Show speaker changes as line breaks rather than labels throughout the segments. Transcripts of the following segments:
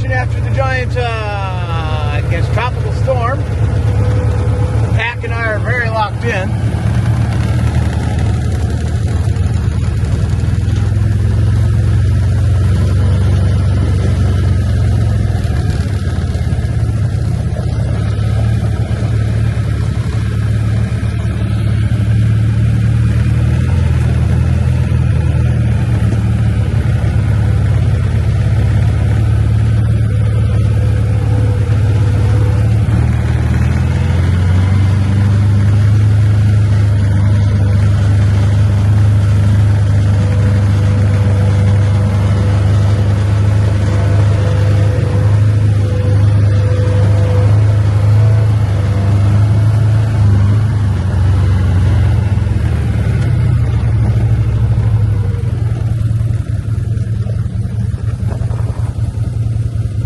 vacation after the giant, I guess, tropical storm. Pack and I are very locked in.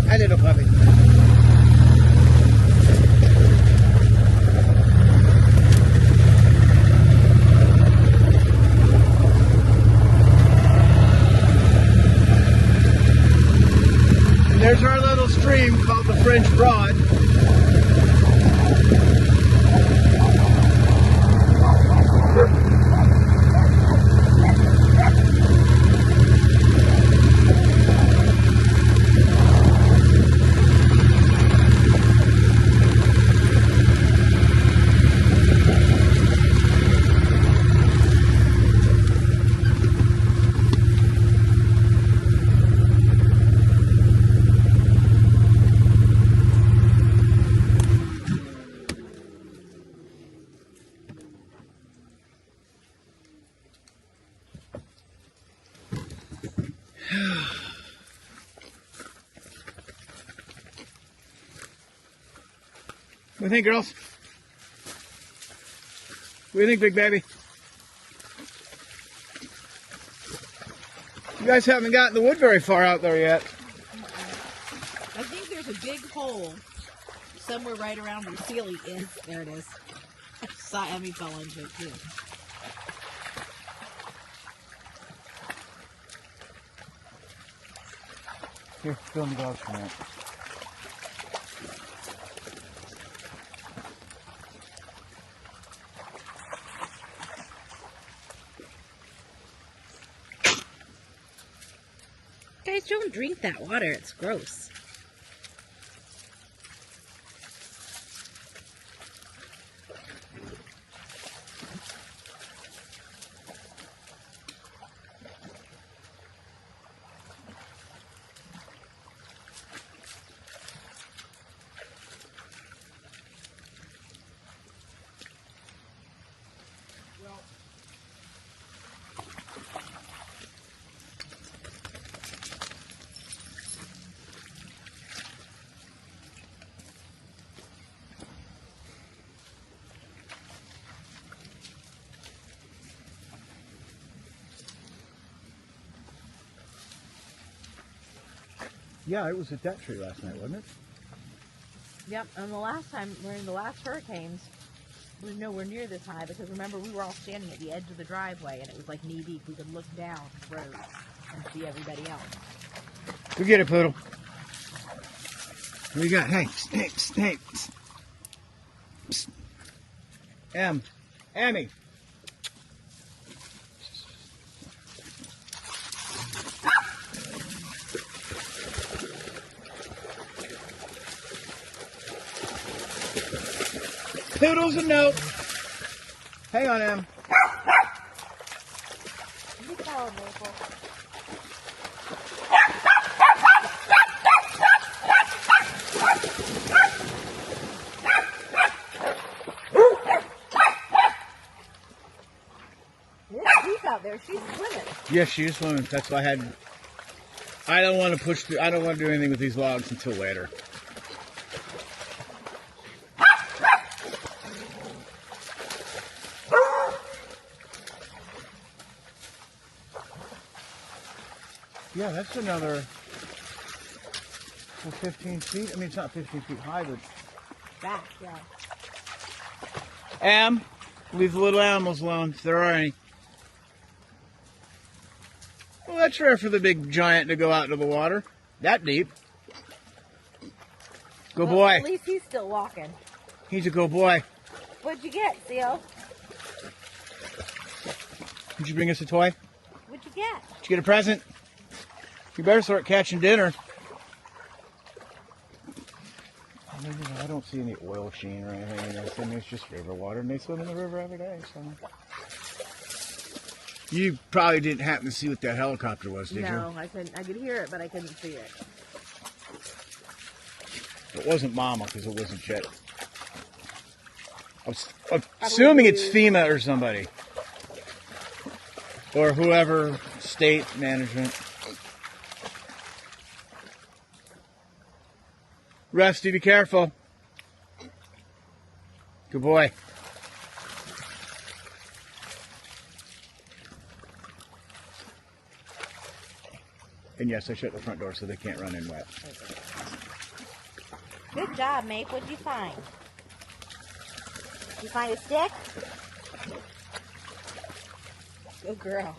Hi, little puppy. And there's our little stream called the French Broad. What do you think, girls? What do you think, big baby? You guys haven't gotten the wood very far out there yet.
I think there's a big hole somewhere right around where Sealy is. There it is. Saw Emmy fell into it too.
Here, fill in the gloves for a minute.
Guys, don't drink that water. It's gross.
Yeah, it was at that tree last night, wasn't it?
Yep, and the last time, during the last hurricanes, it was nowhere near this high because remember, we were all standing at the edge of the driveway and it was like knee deep. We could look down the road and see everybody else.
Go get it, Poodle. What do you got? Hey, snake. Psst. Ammy. Poodle's a note. Hang on, Em.
You tell him, Maple. She's out there. She's swimming.
Yes, she is swimming. That's why I don't want to push through. I don't want to do anything with these logs until later. Yeah, that's another 15 feet. I mean, it's not 15 feet high, but...
Back, yeah.
Leave the little animals alone, if there are any. Well, that's rare for the big giant to go out into the water. That deep. Good
Well,
boy.
At least he's still walking.
He's a good boy.
What'd you get, Seal?
Did you bring us a toy?
What'd you get?
Did you get a present? You better start catching dinner. I don't see any oil sheen or anything in this. I mean, it's just river water, and they swim in the river every day. So. You probably didn't happen to see what that helicopter was, did you?
No, I couldn't. I could hear it, but I couldn't see it.
It wasn't Mama, because it wasn't Chet. I'm assuming it's FEMA or somebody. Or whoever, state management. Rusty, be careful. Good boy. And yes, I shut the front door so they can't run in wet.
Good job, mate. What'd you find? You find a stick? Good girl.